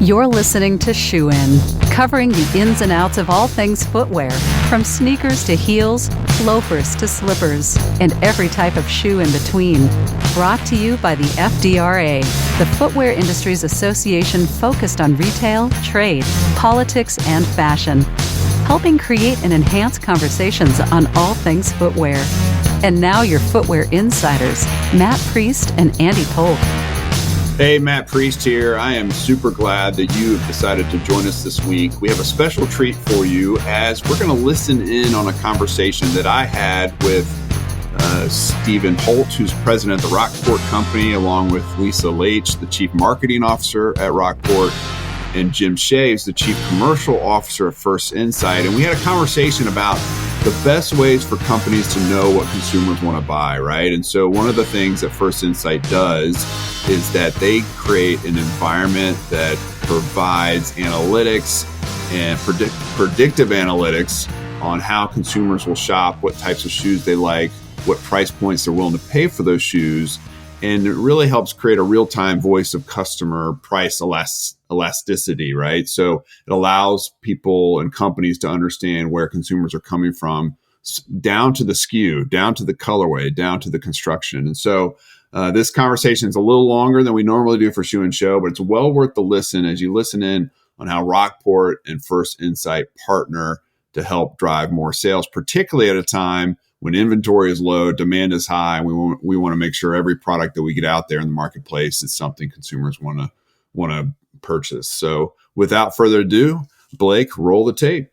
You're listening to Shoe In, covering the ins and outs of all things footwear, from sneakers to heels, loafers to slippers, and every type of shoe in between. Brought to you by the FDRA, the Footwear Industries Association focused on retail, trade, politics, and fashion, helping create and enhance conversations on all things footwear. And now your footwear insiders, Matt Priest and Andy Polk. Hey, Matt Priest here. I am super glad that you have decided to join us this week. We have a special treat for you as we're going to listen in on a conversation that I had with Stephen Holt, who's president of the Rockport Company, along with Lisa Laich, the chief marketing officer at Rockport, and Jim Shea is the chief commercial officer of First Insight. And we had a conversation about the best ways for companies to know what consumers want to buy, right? And so one of the things that First Insight does is that they create an environment that provides analytics and predictive analytics on how consumers will shop, what types of shoes they like, what price points they're willing to pay for those shoes. And it really helps create a real-time voice of customer price elasticity, right? So it allows people and companies to understand where consumers are coming from, down to the SKU, down to the colorway, down to the construction. And so this conversation is a little longer than we normally do for Shoe and Show, but it's well worth the listen as you listen in on how Rockport and First Insight partner to help drive more sales, particularly at a time when inventory is low, demand is high, and we want to make sure every product that we get out there in the marketplace is something consumers want to purchase. So without further ado, Blake, roll the tape.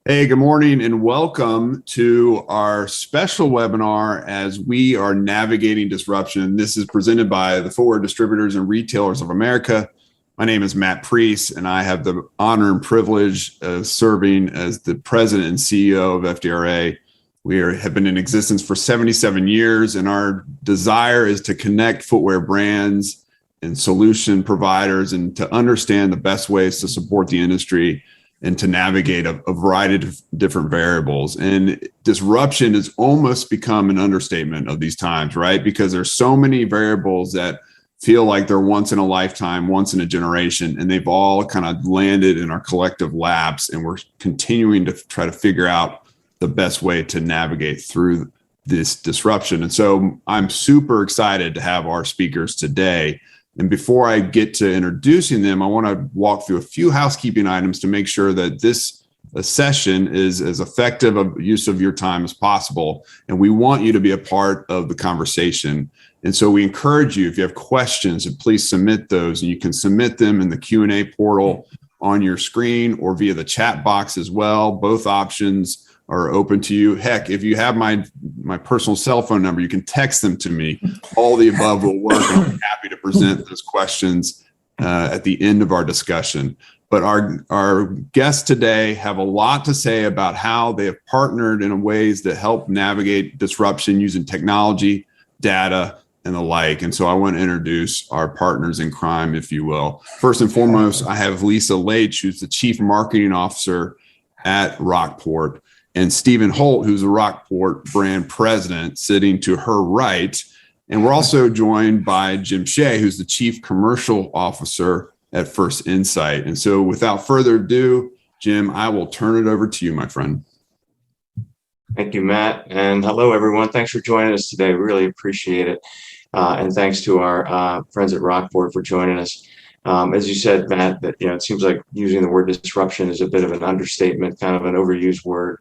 Hey, good morning and welcome to our special webinar as we are navigating disruption. This is presented by the Footwear Distributors and Retailers of America. My name is Matt Priest, and I have the honor and privilege of serving as the president and CEO of FDRA. We have been in existence for 77 years, and our desire is to connect footwear brands and solution providers and to understand the best ways to support the industry and to navigate a variety of different variables. And disruption has almost become an understatement of these times, right? Because there's so many variables that feel like they're once in a lifetime, once in a generation, and they've all kind of landed in our collective laps, and we're continuing to try to figure out the best way to navigate through this disruption. And so I'm super excited to have our speakers today. And before I get to introducing them, I want to walk through a few housekeeping items to make sure that this session is as effective a use of your time as possible. And we want you to be a part of the conversation. And so we encourage you, if you have questions, please submit those, and you can submit them in the Q&A portal on your screen or via the chat box as well. Both options are open to you. Heck, if you have my personal cell phone number, you can text them to me. All the above will work. And I'm happy to present those questions at the end of our discussion. But our guests today have a lot to say about how they have partnered in ways that help navigate disruption using technology, data, and the like. And so I want to introduce our partners in crime, if you will. First and foremost, I have Lisa Laich, who's the Chief Marketing Officer at Rockport, and Stephen Holt, who's the Rockport brand president, sitting to her right. And we're also joined by Jim Shea, who's the Chief Commercial Officer at First Insight. And so without further ado, Jim, I will turn it over to you, my friend. Thank you, Matt. And hello, everyone. Thanks for joining us today. We really appreciate it. And thanks to our friends at Rockport for joining us. As you said, Matt, that it seems like using the word disruption is a bit of an understatement, kind of an overused word,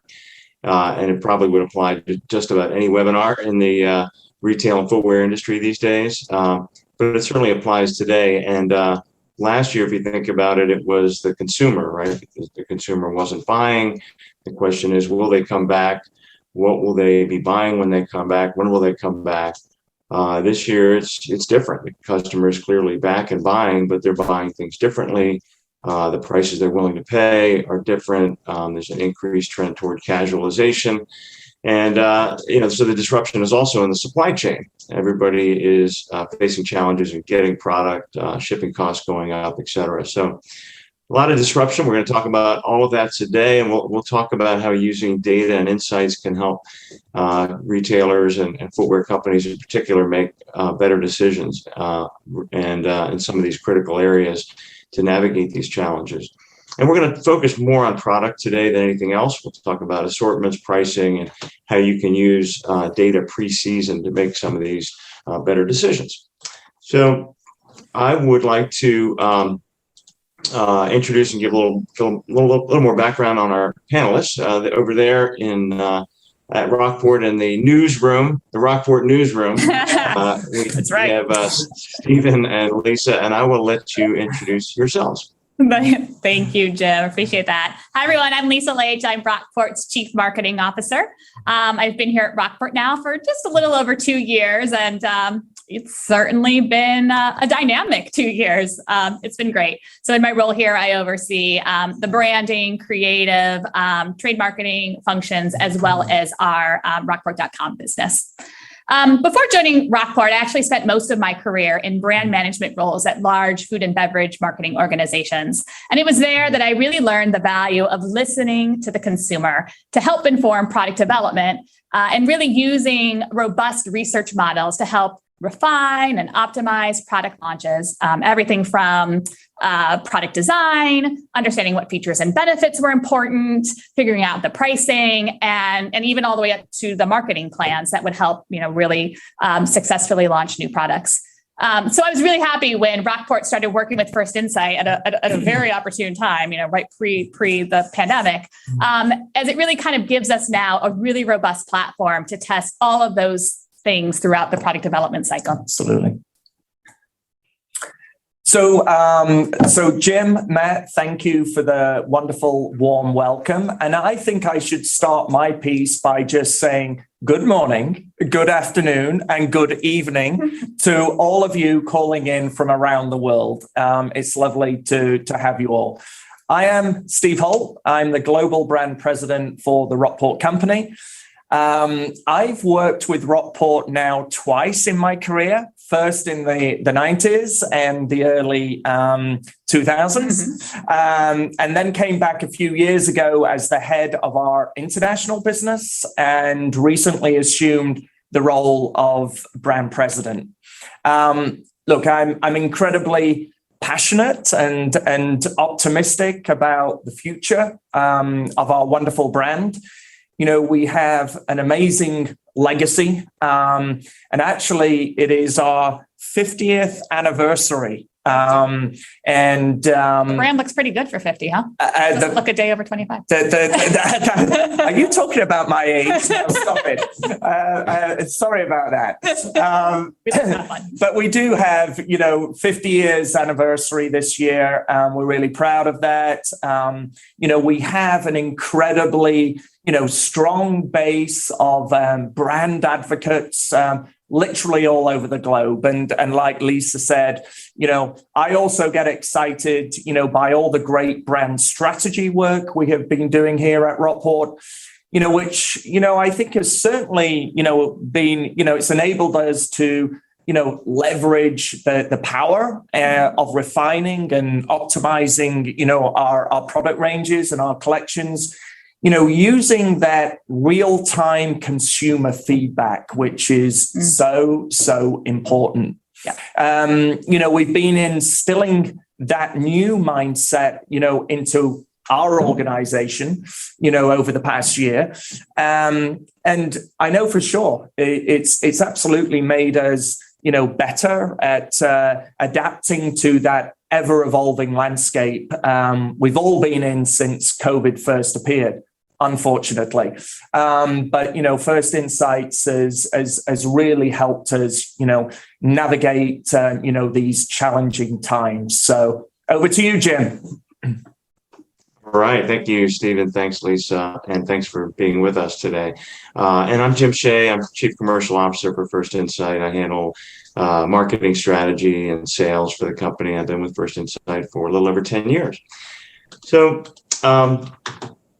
and it probably would apply to just about any webinar in the retail and footwear industry these days. But it certainly applies today. And last year, if you think about it, it was the consumer, right? Because the consumer wasn't buying. The question is, will they come back? What will they be buying when they come back? When will they come back? This year, it's different. The customer is clearly back and buying, but they're buying things differently. The prices they're willing to pay are different. There's an increased trend toward casualization. And, so the disruption is also in the supply chain. Everybody is facing challenges in getting product, shipping costs going up, et cetera. So a lot of disruption. We're going to talk about all of that today, and we'll talk about how using data and insights can help retailers and footwear companies in particular make better decisions and in some of these critical areas to navigate these challenges. And we're going to focus more on product today than anything else. We'll talk about assortments, pricing, and how you can use data pre-season to make some of these better decisions. So I would like to introduce and give a little more background on our panelists over there at Rockport in the Rockport newsroom. That's right. We have Stephen and Lisa, and I will let you introduce yourselves. Thank you, Jim. Appreciate that. Hi, everyone. I'm Lisa Laich. I'm Rockport's Chief Marketing Officer. I've been here at Rockport now for just a little over 2 years, and it's certainly been a dynamic 2 years. It's been great. So in my role here, I oversee the branding, creative, trade marketing functions, as well as our Rockport.com business. Before joining Rockport, I actually spent most of my career in brand management roles at large food and beverage marketing organizations. And it was there that I really learned the value of listening to the consumer to help inform product development and really using robust research models to help refine and optimize product launches, everything from product design, understanding what features and benefits were important, figuring out the pricing, and even all the way up to the marketing plans that would help, really successfully launch new products. So I was really happy when Rockport started working with First Insight at a very opportune time, right pre the pandemic, as it really kind of gives us now a really robust platform to test all of those things throughout the product development cycle. Absolutely. So Jim, Matt, thank you for the wonderful, warm welcome. And I think I should start my piece by just saying good morning, good afternoon, and good evening to all of you calling in from around the world. It's lovely to have you all. I am Steve Holt. I'm the Global Brand President for the Rockport Company. I've worked with Rockport now twice in my career, first in the 90s and the early 2000s, and then came back a few years ago as the head of our international business and recently assumed the role of brand president. Look, I'm incredibly passionate and optimistic about the future of our wonderful brand. We have an amazing legacy, and actually it is our 50th anniversary. The brand looks pretty good for 50, huh? Doesn't look a day over 25. Are you talking about my age? No, stop it. Sorry about that. But we do have, 50 years anniversary this year. We're really proud of that. We have an incredibly strong base of brand advocates literally all over the globe. And like Lisa said, I also get excited, by all the great brand strategy work we have been doing here at Rockport, which, I think has certainly, been, it's enabled us to, leverage the power of refining and optimizing, our product ranges and our collections, using that real-time consumer feedback, which is so important. Yeah. We've been instilling that new mindset, into our organization, over the past year. And I know for sure it's absolutely made us, better at adapting to that ever-evolving landscape we've all been in since COVID first appeared, unfortunately. But, First Insights has really helped us, navigate, these challenging times. So over to you, Jim. All right. Thank you, Stephen. Thanks, Lisa. And thanks for being with us today. And I'm Jim Shea. I'm Chief Commercial Officer for First Insight. I handle marketing strategy and sales for the company. I've been with First Insight for a little over 10 years. So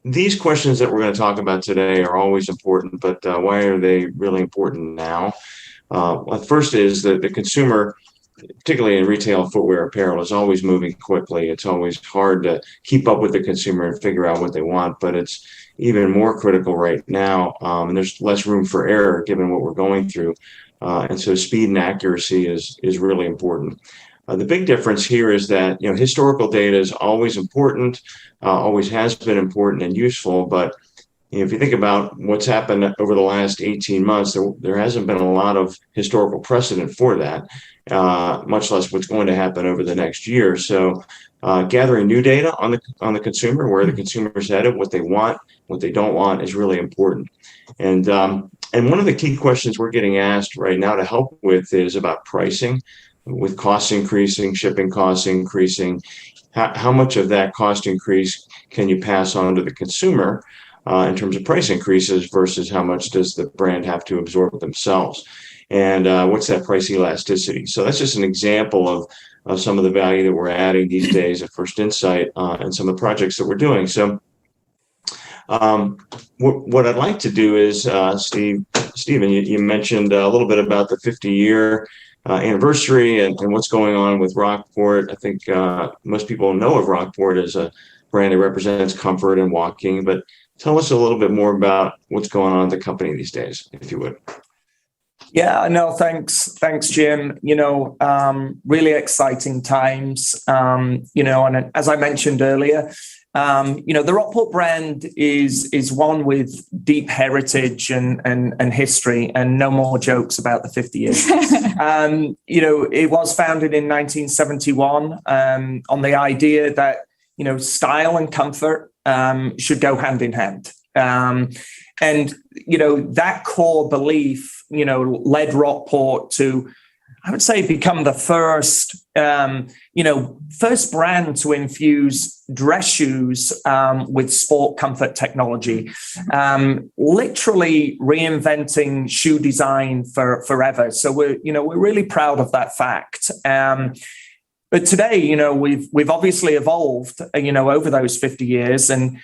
these questions that we're going to talk about today are always important, but why are they really important now? First is that the consumer particularly in retail footwear apparel, is always moving quickly. It's always hard to keep up with the consumer and figure out what they want, but it's even more critical right now. And there's less room for error given what we're going through. And so speed and accuracy is really important. The big difference here is that, historical data is always important, always has been important and useful, but if you think about what's happened over the last 18 months, there hasn't been a lot of historical precedent for that, much less what's going to happen over the next year. So gathering new data on the consumer, where the consumer's headed, what they want, what they don't want, is really important. And one of the key questions we're getting asked right now to help with is about pricing. With costs increasing, shipping costs increasing, how much of that cost increase can you pass on to the consumer in terms of price increases versus how much does the brand have to absorb themselves? And what's that price elasticity? So that's just an example of some of the value that we're adding these days at First Insight and some of the projects that we're doing. So what I'd like to do is, Stephen, you mentioned a little bit about the 50-year anniversary and what's going on with Rockport. I think most people know of Rockport as a brand that represents comfort and walking, but tell us a little bit more about what's going on at the company these days, if you would. Yeah, no, thanks, Jim. Really exciting times. And as I mentioned earlier, the Rockport brand is one with deep heritage and history, and no more jokes about the 50 years. It was founded in 1971 on the idea that, style and comfort should go hand in hand. And that core belief, led Rockport to, I would say, become the first brand to infuse dress shoes with sport comfort technology, literally reinventing shoe design forever. So we're really proud of that fact. But today, we've obviously evolved, over those 50 years, and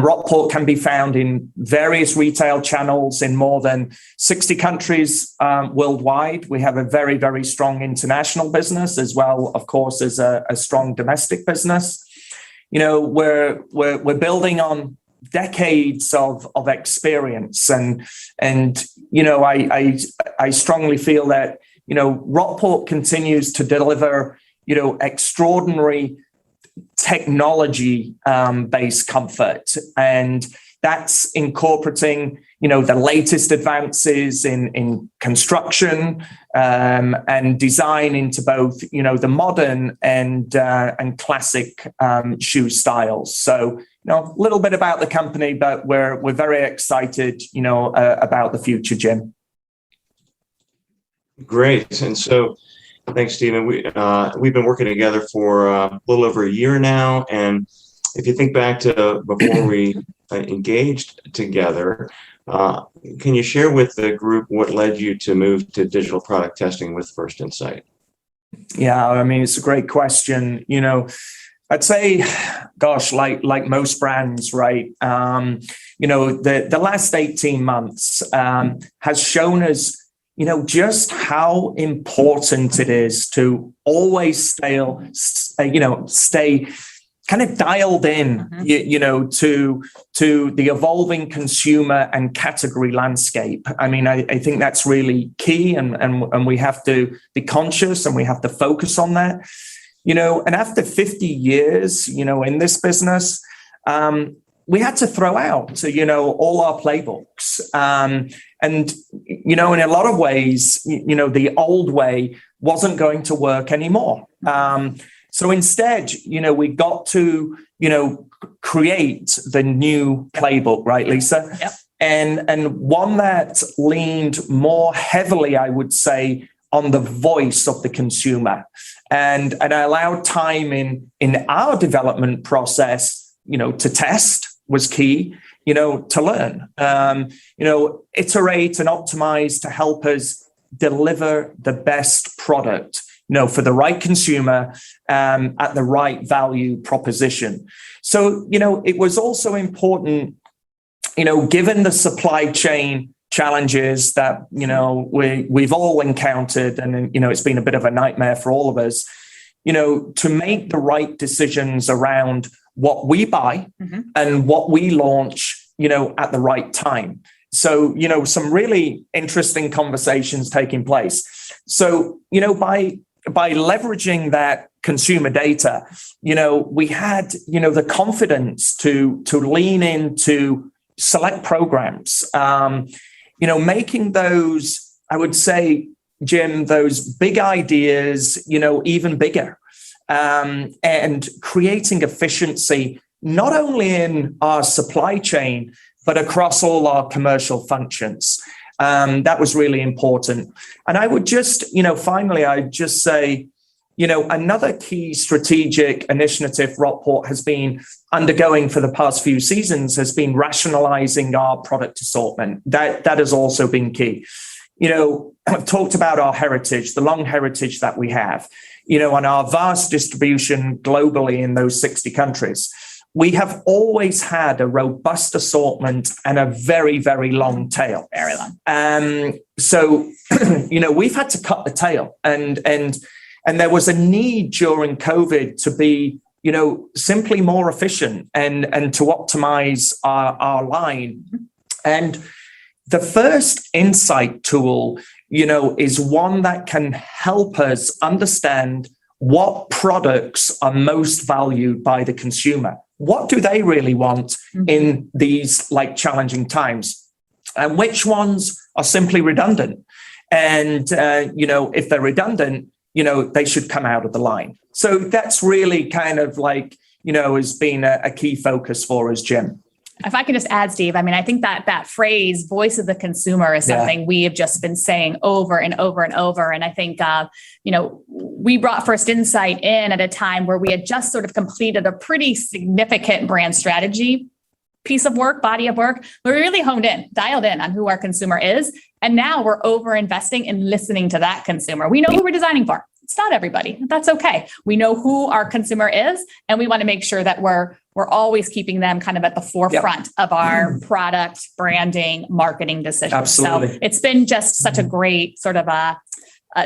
Rockport can be found in various retail channels in more than 60 countries worldwide. We have a very, very strong international business as well, of course, as a strong domestic business. We're building on decades of experience, and I strongly feel that Rockport continues to deliver extraordinary technology based comfort, and that's incorporating the latest advances in construction and design into both the modern and classic shoe styles. So a little bit about the company, but we're very excited about the future, Jim. Great. And so thanks, Stephen. We've been working together for a little over a year now. And if you think back to before we engaged together, can you share with the group what led you to move to digital product testing with First Insight? Yeah, I mean, it's a great question. I'd say, gosh, like most brands, right? The last 18 months has shown us just how important it is to always stay kind of dialed in, to the evolving consumer and category landscape. I mean, I think that's really key, and we have to be conscious and we have to focus on that. And after 50 years, in this business, we had to throw out, all our playbooks. And, in a lot of ways, the old way wasn't going to work anymore. So instead, we got to, create the new playbook, right, Lisa? Yep. And one that leaned more heavily, I would say, on the voice of the consumer. And I allowed time in our development process, to test was key, to learn, iterate and optimize to help us deliver the best product, for the right consumer at the right value proposition. So, it was also important, given the supply chain challenges that, we've all encountered. And, it's been a bit of a nightmare for all of us, to make the right decisions around what we buy and what we launch, at the right time. So, some really interesting conversations taking place. So, by leveraging that consumer data, we had, the confidence to lean into select programs, making those, I would say, Jim, those big ideas, even bigger, and creating efficiency, not only in our supply chain, but across all our commercial functions. That was really important. And I would just, finally, I'd just say, another key strategic initiative Rockport has been undergoing for the past few seasons has been rationalizing our product assortment. That has also been key. I've talked about our heritage, the long heritage that we have, and our vast distribution globally in those 60 countries. We have always had a robust assortment and a very, very long tail. Very long. So, we've had to cut the tail, and there was a need during COVID to be, simply more efficient and to optimize our line. And the first insight tool, is one that can help us understand what products are most valued by the consumer. What do they really want in these challenging times? And which ones are simply redundant? And, if they're redundant, they should come out of the line. So that's really kind of has been a key focus for us, Jim. If I could just add, Steve, I think that phrase, voice of the consumer, is something we have just been saying over and over and over. And I think, we brought First Insight in at a time where we had just sort of completed a pretty significant brand strategy piece of work, body of work, where we really dialed in on who our consumer is. And now we're over investing in listening to that consumer. We know who we're designing for. It's not everybody. That's okay. We know who our consumer is, and we want to make sure that we're always keeping them kind of at the forefront of our product, branding, marketing decisions. Absolutely. So it's been just such a great sort of a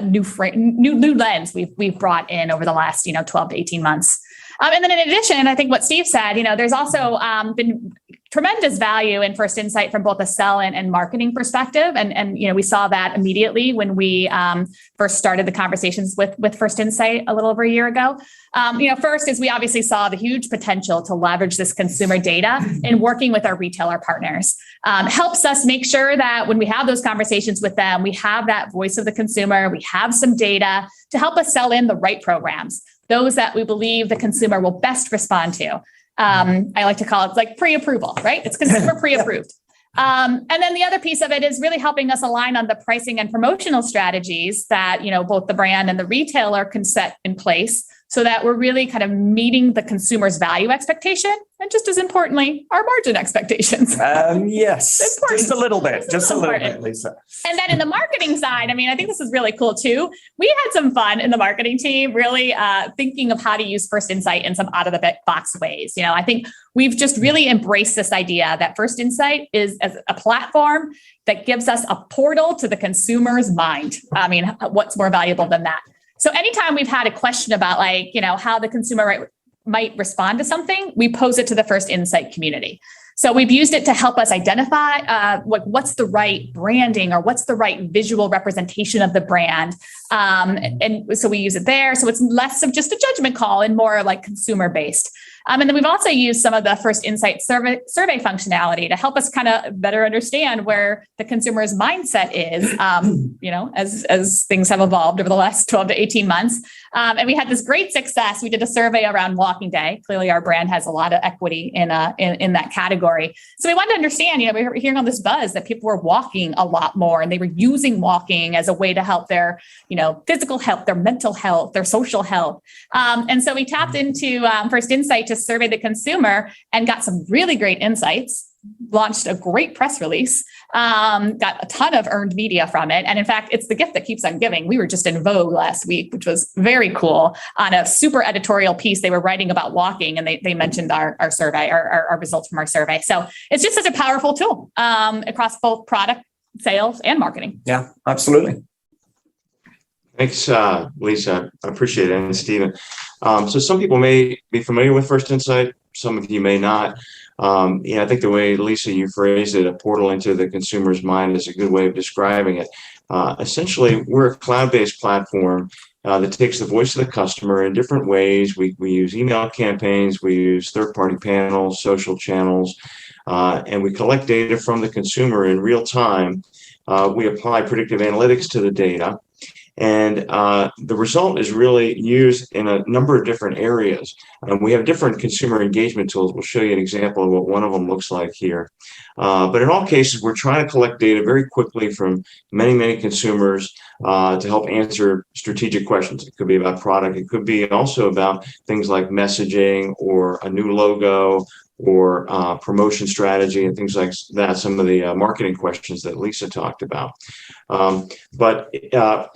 new lens we've brought in over the last 12 to 18 months. And then in addition, I think what Steve said, there's also been tremendous value in First Insight from both a sell and marketing perspective. And we saw that immediately when we first started the conversations with First Insight a little over a year ago. First is we obviously saw the huge potential to leverage this consumer data in working with our retailer partners. Helps us make sure that when we have those conversations with them, we have that voice of the consumer, we have some data to help us sell in the right programs, those that we believe the consumer will best respond to. I like to call it pre-approval, right? It's consumer pre-approved. And then the other piece of it is really helping us align on the pricing and promotional strategies that, both the brand and the retailer can set in place so that we're really kind of meeting the consumer's value expectation and just as importantly, our margin expectations. Yes, just a little bit, Lisa. And then in the marketing side, I think this is really cool too. We had some fun in the marketing team, really thinking of how to use First Insight in some out of the box ways. I think we've just really embraced this idea that First Insight is as a platform that gives us a portal to the consumer's mind. What's more valuable than that? So anytime we've had a question about how the consumer might respond to something, we pose it to the First Insight community. So we've used it to help us identify what's the right branding or what's the right visual representation of the brand. And so we use it there. So it's less of just a judgment call and more consumer based. And then we've also used some of the First Insight survey functionality to help us kind of better understand where the consumer's mindset is, as things have evolved over the last 12 to 18 months. And we had this great success. We did a survey around walking day. Clearly, our brand has a lot of equity in that category. So we wanted to understand, we were hearing all this buzz that people were walking a lot more and they were using walking as a way to help their, physical health, their mental health, their social health. And so we tapped into First Insight to survey the consumer and got some really great insights, launched a great press release, got a ton of earned media from it. And in fact, it's the gift that keeps on giving. We were just in Vogue last week, which was very cool, on a super editorial piece. They were writing about walking and they mentioned our survey, our results from our survey. So it's just such a powerful tool across both product sales and marketing. Yeah, absolutely. Thanks, Lisa. I appreciate it. And Stephen. So some people may be familiar with First Insight. Some of you may not. I think the way, Lisa, you phrased it, a portal into the consumer's mind, is a good way of describing it. Essentially, we're a cloud-based platform that takes the voice of the customer in different ways. We use email campaigns, we use third-party panels, social channels, and we collect data from the consumer in real time. We apply predictive analytics to the data. And the result is really used in a number of different areas. We have different consumer engagement tools. We'll show you an example of what one of them looks like here. But in all cases, we're trying to collect data very quickly from many, many consumers to help answer strategic questions. It could be about product. It could be also about things like messaging or a new logo or promotion strategy and things like that, some of the marketing questions that Lisa talked about. But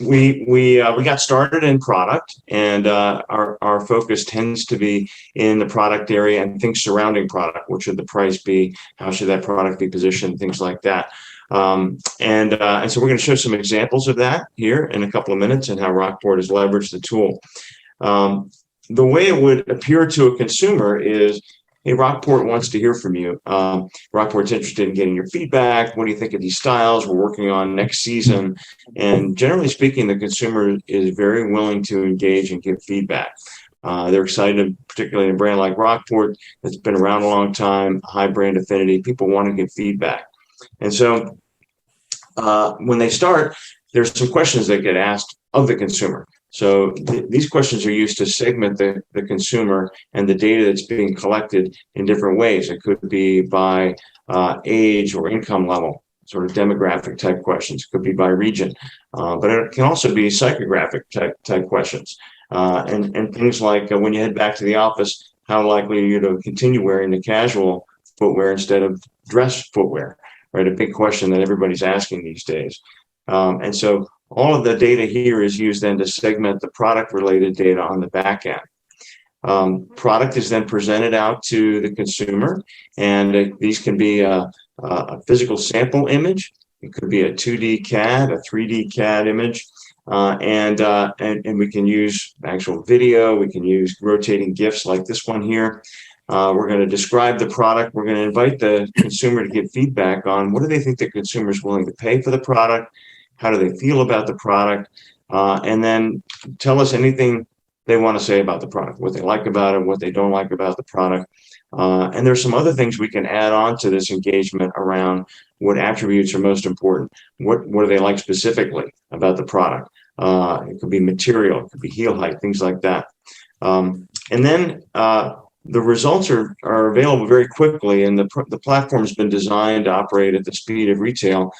we got started in product, and our focus tends to be in the product area and things surrounding product. What should the price be? How should that product be positioned? Things like that. And so we're going to show some examples of that here in a couple of minutes and how Rockport has leveraged the tool. The way it would appear to a consumer is, hey, Rockport wants to hear from you. Rockport's interested in getting your feedback. What do you think of these styles we're working on next season? And generally speaking, the consumer is very willing to engage and give feedback. They're excited, particularly in a brand like Rockport that's been around a long time, high brand affinity. People want to give feedback. And so when they start, there's some questions that get asked of the consumer. So these questions are used to segment the consumer and the data that's being collected in different ways. It could be by age or income level, sort of demographic type questions. It could be by region, but it can also be psychographic type questions. And things like when you head back to the office, how likely are you to continue wearing the casual footwear instead of dress footwear, right? A big question that everybody's asking these days. And so all of the data here is used then to segment the product-related data on the back end. Product is then presented out to the consumer, and these can be a physical sample image. It could be a 2D CAD, a 3D CAD image, and we can use actual video. We can use rotating GIFs like this one here. We're going to describe the product. We're going to invite the consumer to give feedback on what do they think the consumer is willing to pay for the product. How do they feel about the product? And then tell us anything they want to say about the product, what they like about it, what they don't like about the product. And there's some other things we can add on to this engagement around what attributes are most important. What do they like specifically about the product? It could be material, it could be heel height, things like that. And then the results are available very quickly, and the platform has been designed to operate at the speed of retail.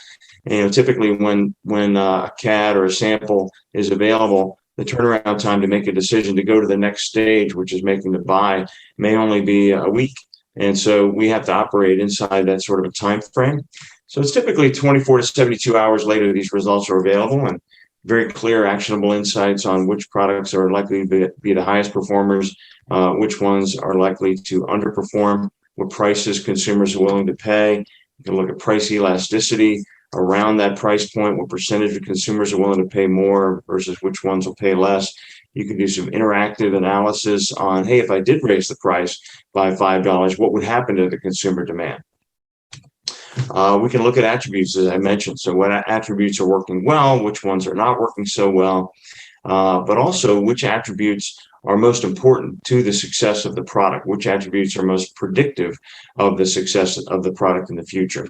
And typically when a CAD or a sample is available, the turnaround time to make a decision to go to the next stage, which is making the buy, may only be a week. And so we have to operate inside that sort of a time frame. So it's typically 24 to 72 hours later, these results are available, and very clear, actionable insights on which products are likely to be the highest performers, which ones are likely to underperform, what prices consumers are willing to pay. You can look at price elasticity around that price point, what percentage of consumers are willing to pay more versus which ones will pay less. You can do some interactive analysis on, hey, if I did raise the price by $5, what would happen to the consumer demand? We can look at attributes, as I mentioned. So what attributes are working well, which ones are not working so well, but also which attributes are most important to the success of the product, which attributes are most predictive of the success of the product in the future.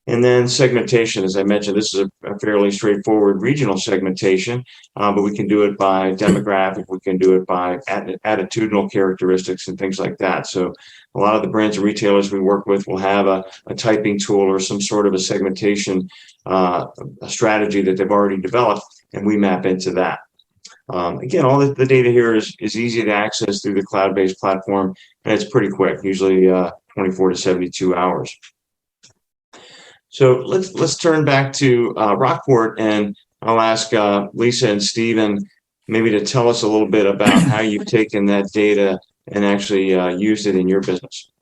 And then segmentation, as I mentioned, this is a fairly straightforward regional segmentation, but we can do it by demographic, we can do it by attitudinal characteristics and things like that. So a lot of the brands and retailers we work with will have a typing tool or some sort of a segmentation a strategy that they've already developed, and we map into that. Again, all the data here is easy to access through the cloud-based platform, and it's pretty quick, usually 24 to 72 hours. So let's turn back to Rockport, and I'll ask Lisa and Stephen maybe to tell us a little bit about how you've taken that data and actually used it in your business.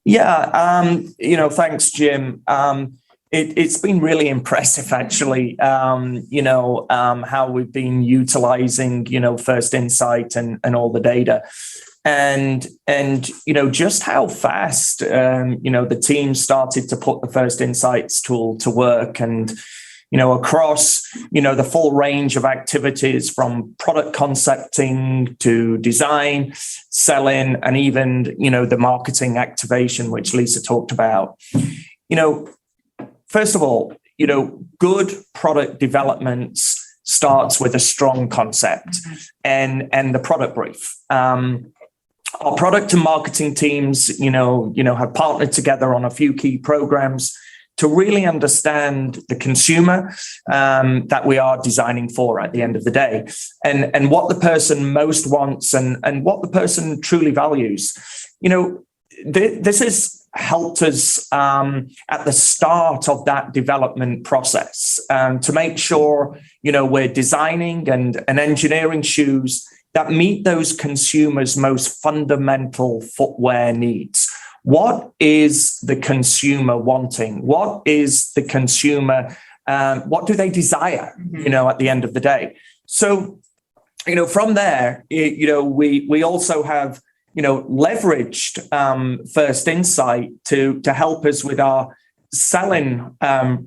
Yeah, thanks, Jim. it's been really impressive, actually, how we've been utilizing, First Insight and all the data. And just how fast, the team started to put the First Insights tool to work, and, across, the full range of activities from product concepting to design, selling, and even, the marketing activation, which Lisa talked about. First of all, good product development starts with a strong concept and the product brief. Our product and marketing teams, have partnered together on a few key programs to really understand the consumer that we are designing for at the end of the day, and what the person most wants and what the person truly values. This has helped us at the start of that development process to make sure, we're designing and engineering shoes that meet those consumers' most fundamental footwear needs. What is the consumer wanting? What is the consumer, what do they desire, at the end of the day? So, from there, we also have, leveraged First Insight to help us with our selling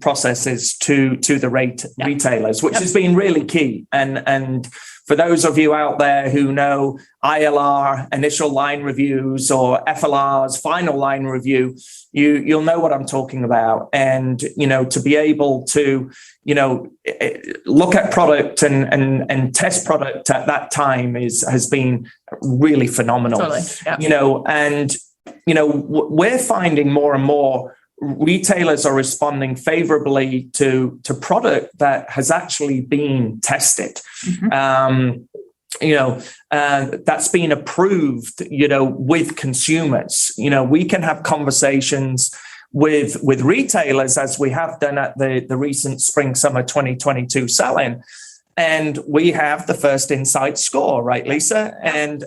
processes to the retailers, which has been really key. And for those of you out there who know ILR, initial line reviews, or FLR's final line review, you'll know what I'm talking about. And, to be able to, look at product and test product at that time has been really phenomenal. Totally. Yeah. We're finding more and more retailers are responding favorably to product that has actually been tested. That's been approved, with consumers. We can have conversations with retailers, as we have done at the recent spring summer 2022 sell-in. And we have the First Insight score, right, Lisa? And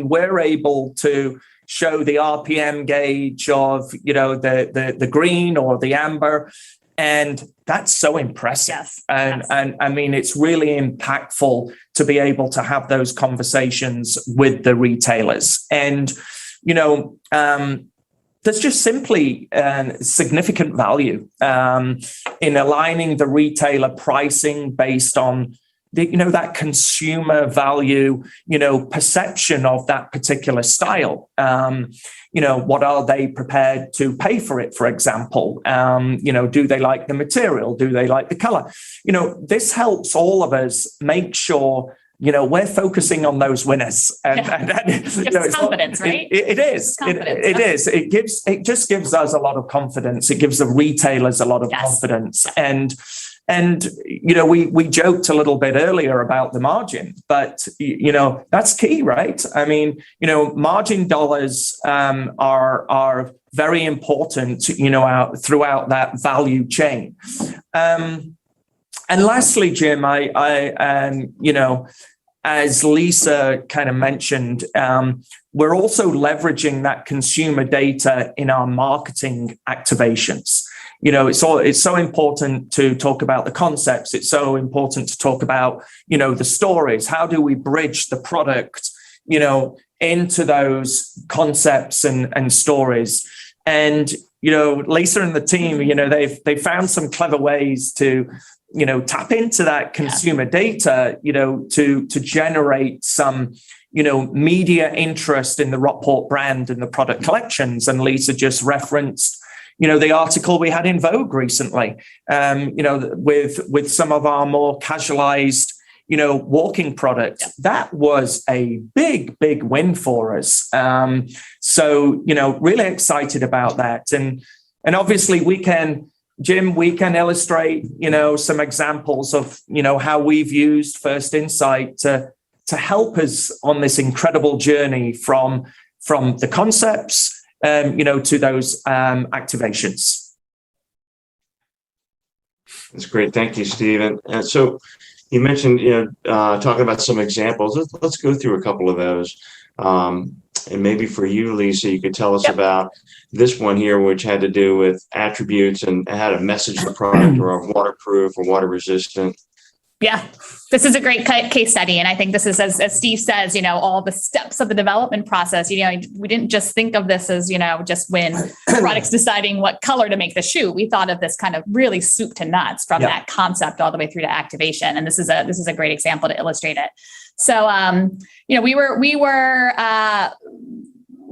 we're able to show the RPM gauge of, the green or the amber. And that's so impressive. Yes. And I mean, it's really impactful to be able to have those conversations with the retailers. And, there's just simply significant value in aligning the retailer pricing based on that consumer value, perception of that particular style. What are they prepared to pay for it, for example? Do they like the material? Do they like the color? This helps all of us make sure, we're focusing on those winners. And it's confidence, right? It is. It is. It just gives us a lot of confidence. It gives the retailers a lot of confidence. And we joked a little bit earlier about the margin, but, that's key, right? I mean, margin dollars are very important, throughout that value chain. And lastly, Jim, as Lisa kind of mentioned, we're also leveraging that consumer data in our marketing activations. It's so important to talk about the concepts. It's so important to talk about, the stories. How do we bridge the product, into those concepts and stories? And, Lisa and the team, they've found some clever ways to, tap into that consumer data, to generate some, media interest in the Rockport brand and the product collections. And Lisa just referenced, the article we had in Vogue recently, with some of our more casualized, walking product. That was a big, big win for us. So, really excited about that. And obviously Jim, we can illustrate, some examples of, how we've used First Insight to help us on this incredible journey from the concepts, to those activations. That's great. Thank you, Stephen. And so you mentioned, talking about some examples. Let's go through a couple of those. And maybe for you, Lisa, you could tell us Yep. about this one here, which had to do with attributes and how to message the product or waterproof or water resistant. Yeah, this is a great case study. And I think this is, as Steve says, all the steps of the development process. We didn't just think of this as, just when the product's deciding what color to make the shoe. We thought of this kind of really soup to nuts from that concept all the way through to activation. And this is a great example to illustrate it. So,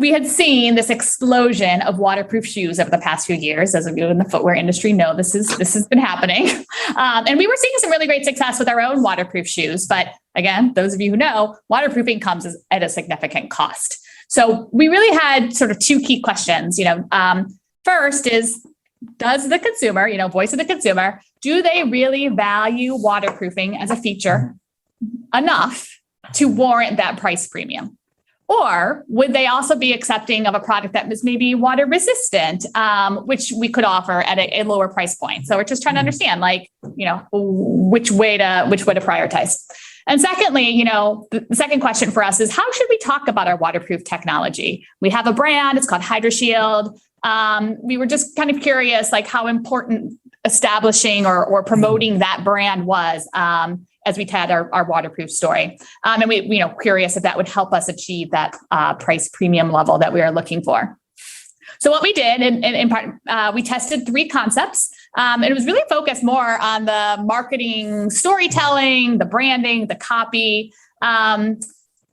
we had seen this explosion of waterproof shoes over the past few years. As you in the footwear industry know, this has been happening. And we were seeing some really great success with our own waterproof shoes. But again, those of you who know, waterproofing comes at a significant cost. So we really had sort of two key questions. First is, does the consumer, voice of the consumer, do they really value waterproofing as a feature enough to warrant that price premium? Or would they also be accepting of a product that was maybe water resistant, which we could offer at a lower price point? So we're just trying to understand, which way to prioritize. And secondly, the second question for us is, how should we talk about our waterproof technology? We have a brand, it's called HydroShield. We were just kind of curious, how important establishing or promoting that brand was, as we had our waterproof story. And we, curious if that would help us achieve that price premium level that we are looking for. So what we did, in part, we tested 3 concepts. And it was really focused more on the marketing, storytelling, the branding, the copy. And,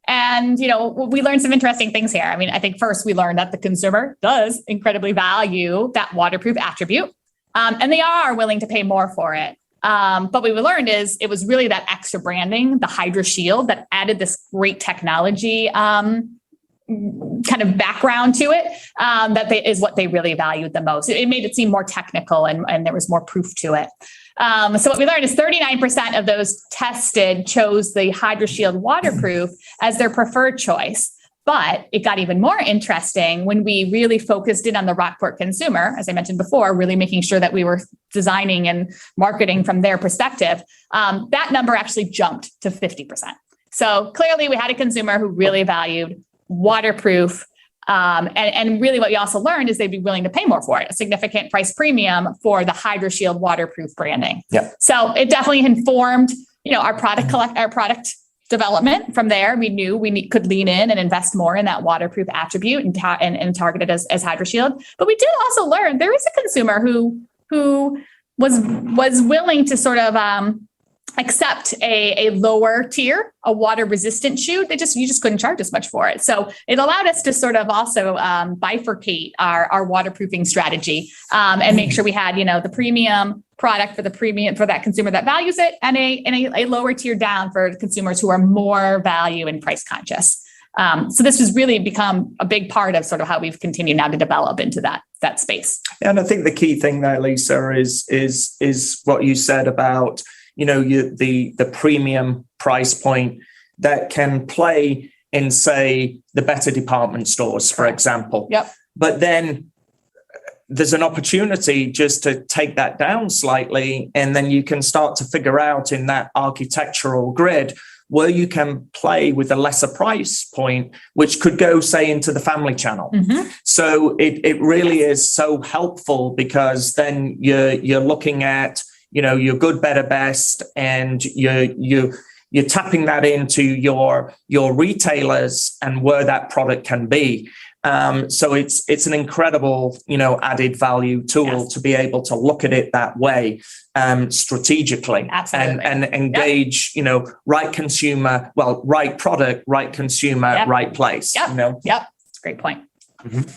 we learned some interesting things here. I think first we learned that the consumer does incredibly value that waterproof attribute. And they are willing to pay more for it. But what we learned is it was really that extra branding, the HydroShield, that added this great technology kind of background to it, is what they really valued the most. It made it seem more technical and there was more proof to it. So what we learned is 39% of those tested chose the HydroShield waterproof as their preferred choice. But it got even more interesting when we really focused in on the Rockport consumer, as I mentioned before, really making sure that we were designing and marketing from their perspective. That number actually jumped to 50%. So clearly we had a consumer who really valued waterproof. And really what we also learned is they'd be willing to pay more for it, a significant price premium for the HydroShield waterproof branding. Yeah. So it definitely informed, our product development. From there, we knew we could lean in and invest more in that waterproof attribute and target it as HydroShield. But we did also learn there is a consumer who was willing to sort of accept a lower tier, a water resistant shoe. You just couldn't charge as much for it. So it allowed us to sort of also bifurcate our waterproofing strategy and make sure we had, the premium product for that consumer that values it, and a lower tier down for consumers who are more value and price conscious. So this has really become a big part of sort of how we've continued now to develop into that space. And I think the key thing there, Lisa, is what you said about, the premium price point that can play in, say, the better department stores, for example. Yep. But then there's an opportunity just to take that down slightly, and then you can start to figure out in that architectural grid where you can play with a lesser price point, which could go, say, into the family channel. Mm-hmm. So it really is so helpful, because then you're looking at, your good, better, best, and you're tapping that into your retailers and where that product can be. So it's an incredible, added value tool to be able to look at it that way, strategically. Absolutely. and engage, right consumer, right product, right consumer, right place. Yep. That's a great point. Mm-hmm.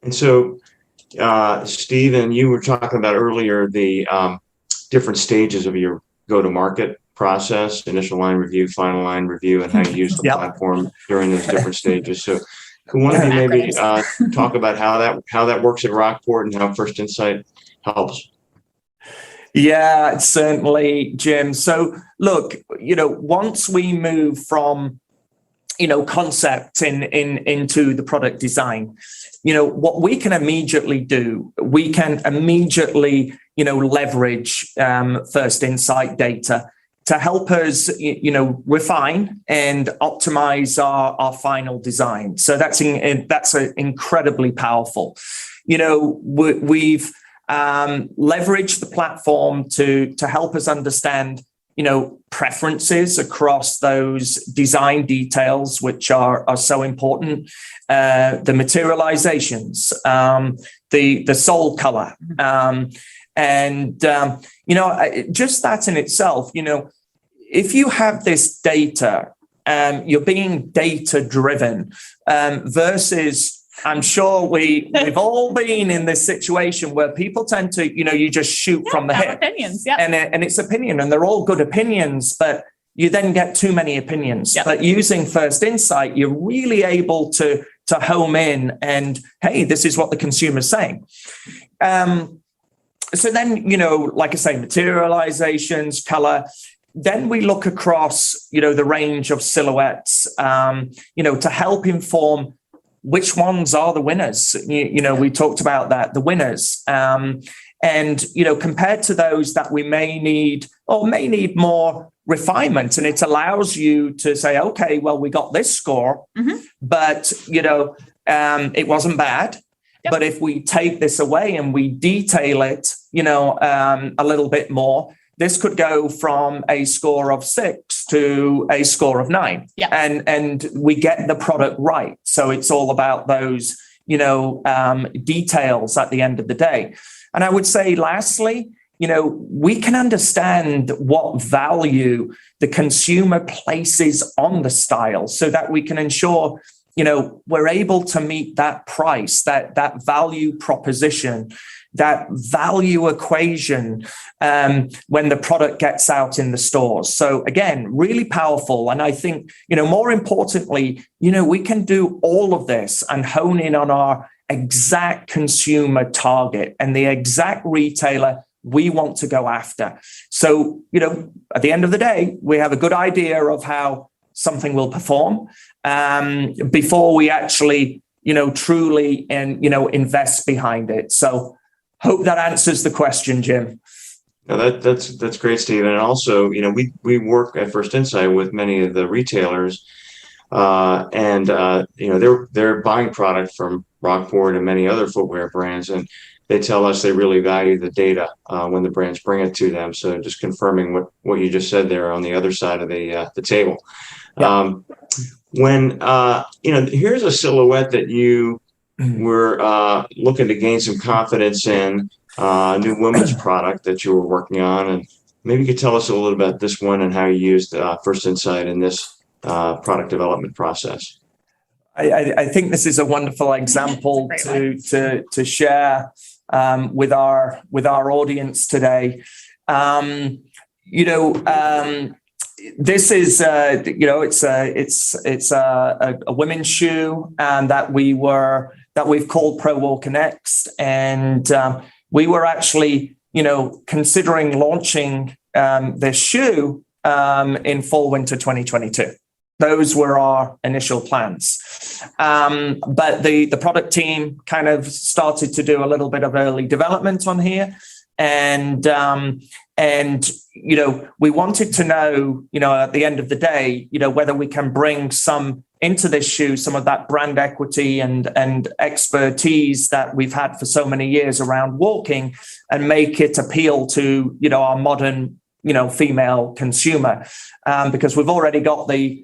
And so, Steve, you were talking about earlier the different stages of your go-to-market process: initial line review, final line review, and how you use the platform during those different stages. So can one of you maybe talk about how that works at Rockport and how First Insight helps? Yeah, certainly, Jim. So look, once we move from, concept into the product design, what we can immediately do, leverage First Insight data help us, refine and optimize our final design. So that's incredibly powerful. We've leveraged the platform to help us understand, preferences across those design details, which are so important. The materializations, the sole color, just that in itself, if you have this data, you're being data driven, versus I'm sure we've all been in this situation where people tend to, you just shoot from the hip. Opinions, and it's opinion, and they're all good opinions, but you then get too many opinions. Yep. But using First Insight, you're really able to home in and, hey, this is what the consumer's saying. So then, like I say, materializations, color. Then we look across, the range of silhouettes, to help inform which ones are the winners. We talked about that, the winners. And, compared to those that we may need more refinement, and it allows you to say, okay, well, we got this score, but, it wasn't bad. Yep. But if we take this away and we detail it, a little bit more, this could go from a score of 6 to a score of 9. Yep. And we get the product right. So it's all about those, details at the end of the day. And I would say, lastly, we can understand what value the consumer places on the style so that we can ensure we're able to meet that price, that value proposition, that value equation when the product gets out in the stores. So again, really powerful. And I think, more importantly, we can do all of this and hone in on our exact consumer target and the exact retailer we want to go after. So, at the end of the day, we have a good idea of how something will perform before we actually, truly invest behind it. So hope that answers the question, Jim. No, that's great, Steve. And also, we work at First Insight with many of the retailers, and they're buying product from Rockport and many other footwear brands, and they tell us they really value the data when the brands bring it to them. So just confirming what you just said there on the other side of the table. Yeah. When here's a silhouette that you were looking to gain some confidence in, new women's product that you were working on, and maybe you could tell us a little about this one and how you used First Insight in this product development process. I think this is a wonderful example to share with our audience today. This is it's a women's shoe, and that we've called Pro Walker Next, and we were actually considering launching this shoe in fall winter 2022. Those were our initial plans. But the product team kind of started to do a little bit of early development on here. And we wanted to know, at the end of the day, whether we can bring some into this shoe, some of that brand equity and expertise that we've had for so many years around walking, and make it appeal to, our modern, female consumer, because we've already got the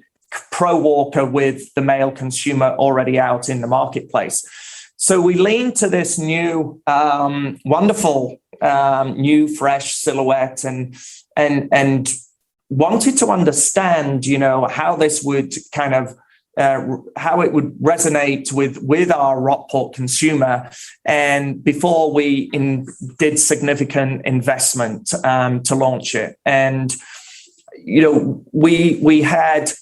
Pro Walker with the male consumer already out in the marketplace. So we leaned to this new, wonderful, new fresh silhouette, and wanted to understand, how this would kind of how it would resonate with our Rockport consumer, and before we did significant investment to launch it. And we had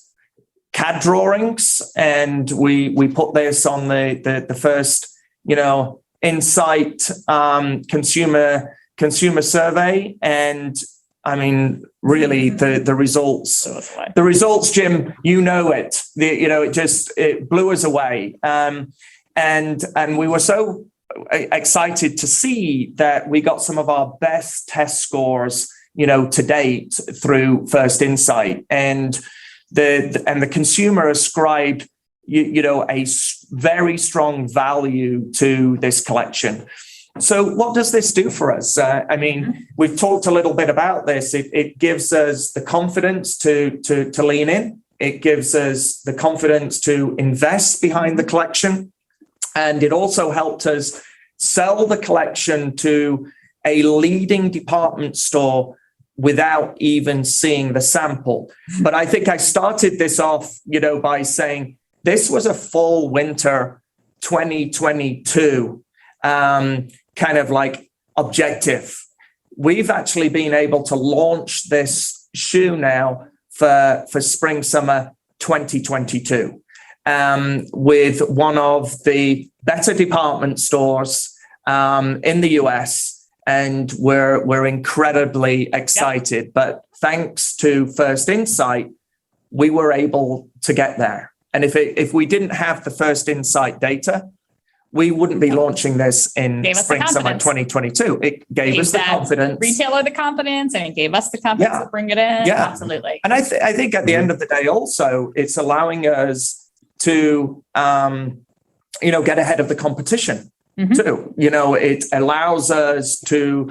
CAD drawings, and we put this on the first Insight consumer survey, and I mean, really the results, Jim, it blew us away, and we were so excited to see that we got some of our best test scores to date through First Insight, and the consumer ascribed a very strong value to this collection. So what does this do for us? We've talked a little bit about this. It gives us the confidence to lean in. It gives us the confidence to invest behind the collection. And it also helped us sell the collection to a leading department store without even seeing the sample. But I think I started this off, by saying this was a fall winter 2022 kind of like objective. We've actually been able to launch this shoe now for spring summer 2022 with one of the better department stores in the US. And we're incredibly excited. Yep. But thanks to First Insight, we were able to get there. And if we didn't have the First Insight data, we wouldn't be launching this in spring, summer 2022. It gave us the confidence. Retailer the confidence, and it gave us the confidence to bring it in. Yeah. Absolutely. And I think at the end of the day, also, it's allowing us to, get ahead of the competition. Mm-hmm. Too. It allows us to,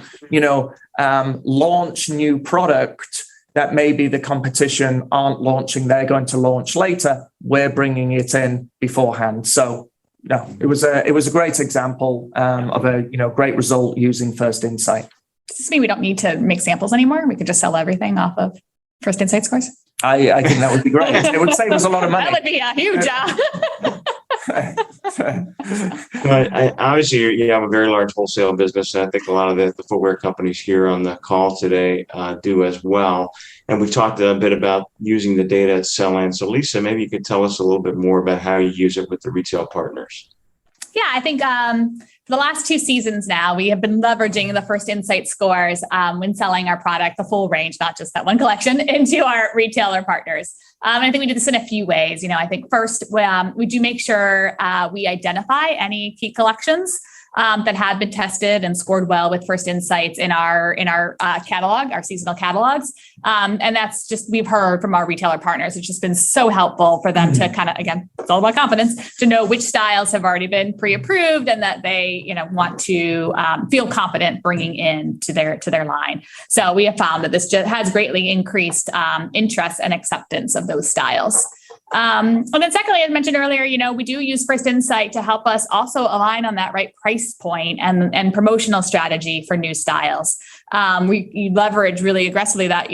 launch new product that maybe the competition aren't launching. They're going to launch later. We're bringing it in beforehand. So, no, it was a great example of a great result using First Insight. Does this mean we don't need to make samples anymore? We could just sell everything off of First Insight scores? I think that would be great. It would save us a lot of money. That would be a huge Obviously, you have a very large wholesale business, and I think a lot of the footwear companies here on the call today do as well. And we've talked a bit about using the data at sell-in. So, Lisa, maybe you could tell us a little bit more about how you use it with the retail partners. Yeah, I think for the last 2 seasons now, we have been leveraging the First Insight scores when selling our product, the full range, not just that one collection, into our retailer partners. And I think we do this in a few ways. I think first, we do make sure we identify any key collections that have been tested and scored well with First Insights in our catalog, our seasonal catalogs. And that's just, we've heard from our retailer partners, it's just been so helpful for them to kind of, again, it's all about confidence, to know which styles have already been pre-approved and that they, want to feel confident bringing in to their line. So we have found that this just has greatly increased interest and acceptance of those styles. And then secondly, as mentioned earlier, we do use First Insight to help us also align on that right price point and promotional strategy for new styles. We leverage really aggressively that,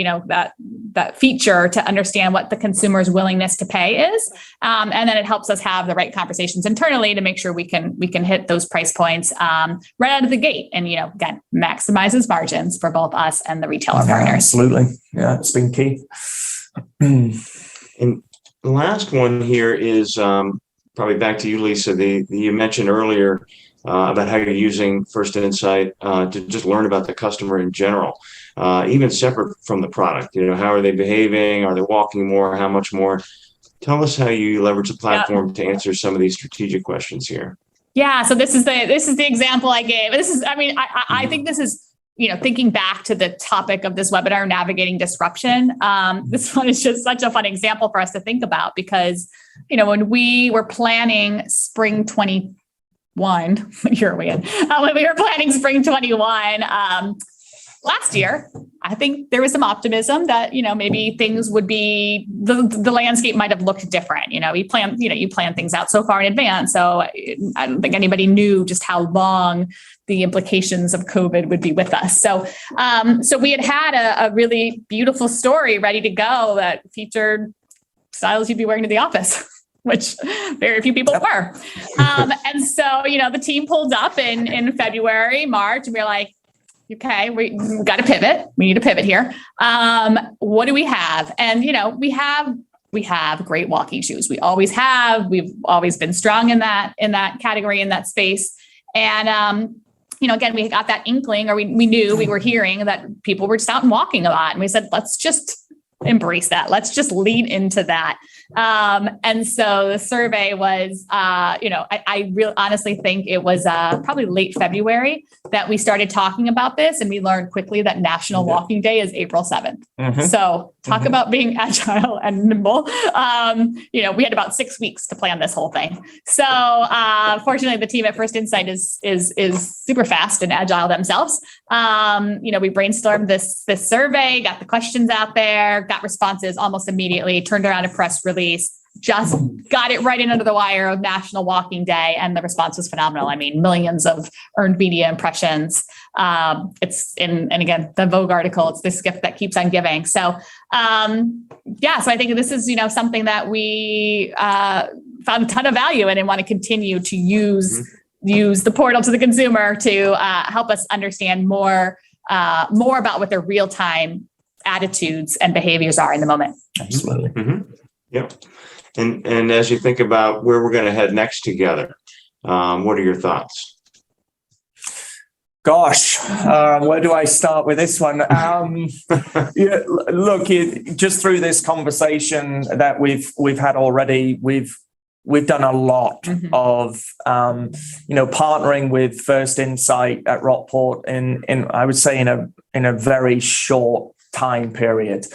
that feature to understand what the consumer's willingness to pay is. And then it helps us have the right conversations internally to make sure we can hit those price points right out of the gate. And, again, maximizes margins for both us and the retailer partners. Absolutely. Yeah, it's been key. And the last one here is probably back to you, Lisa. You mentioned earlier about how you're using First Insight to just learn about the customer in general, even separate from the product. How are they behaving? Are they walking more? How much more? Tell us how you leverage the platform to answer some of these strategic questions here. Yeah. So this is the example I gave. I think this is, thinking back to the topic of this webinar, navigating disruption, this one is just such a fun example for us to think about because, when we were planning spring 21, what year are we in? When we were planning spring 21 last year, I think there was some optimism that, maybe things would be, the landscape might have looked different. You plan things out so far in advance. So I don't think anybody knew just how long the implications of COVID would be with us. So we had a really beautiful story ready to go that featured styles you'd be wearing to the office, which very few people were. And so, the team pulled up in February, March, and we were like, okay, we got to pivot. We need to pivot here. What do we have? And, we have great walking shoes. We always have. We've always been strong in that category, in that space. And, again, we got that inkling, or we knew, we were hearing that people were just out and walking a lot. And we said, let's just embrace that. Let's just lean into that. And so the survey was, I really honestly think it was probably late February that we started talking about this, and we learned quickly that National Walking Day is April 7th. So talk about being agile and nimble. We had about 6 weeks to plan this whole thing. So fortunately, the team at First Insight is super fast and agile themselves. We brainstormed this survey, got the questions out there, got responses almost immediately, turned around a press release, just got it right in under the wire of National Walking Day, and the response was phenomenal. I mean, millions of earned media impressions. And again, the Vogue article, it's this gift that keeps on giving. So, so I think this is, something that we found a ton of value in and want to continue to use the portal to the consumer to help us understand more about what their real-time attitudes and behaviors are in the moment. Absolutely. Yep. And as you think about where we're going to head next together, what are your thoughts? Gosh, where do I start with this one? Look, just through this conversation that we've had already, we've done a lot of partnering with First Insight at Rockport in I would say in a very short time period.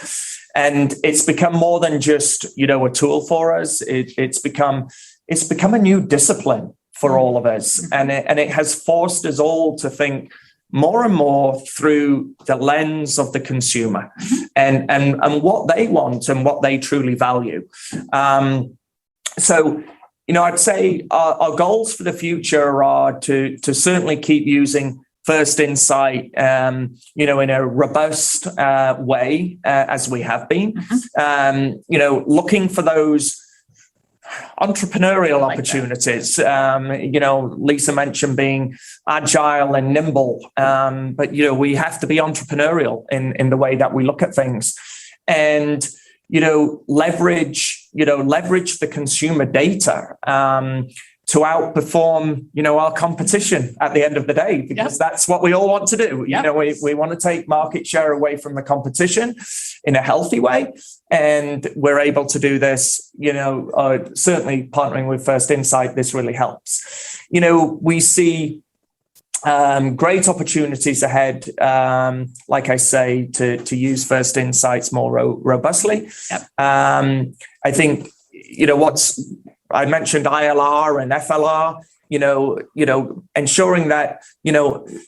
And it's become more than just, a tool for us. It's become a new discipline for all of us. And it has forced us all to think more and more through the lens of the consumer and what they want and what they truly value. So, I'd say our goals for the future are to certainly keep using First Insight, in a robust way, as we have been, looking for those entrepreneurial opportunities. Lisa mentioned being agile and nimble, but, we have to be entrepreneurial in the way that we look at things, and, leverage the consumer data, to outperform, our competition at the end of the day, because that's what we all want to do. We want to take market share away from the competition in a healthy way. And we're able to do this, certainly partnering with First Insight, this really helps. We see great opportunities ahead, like I say, to use First Insights more robustly. I think, I mentioned ILR and FLR, ensuring that,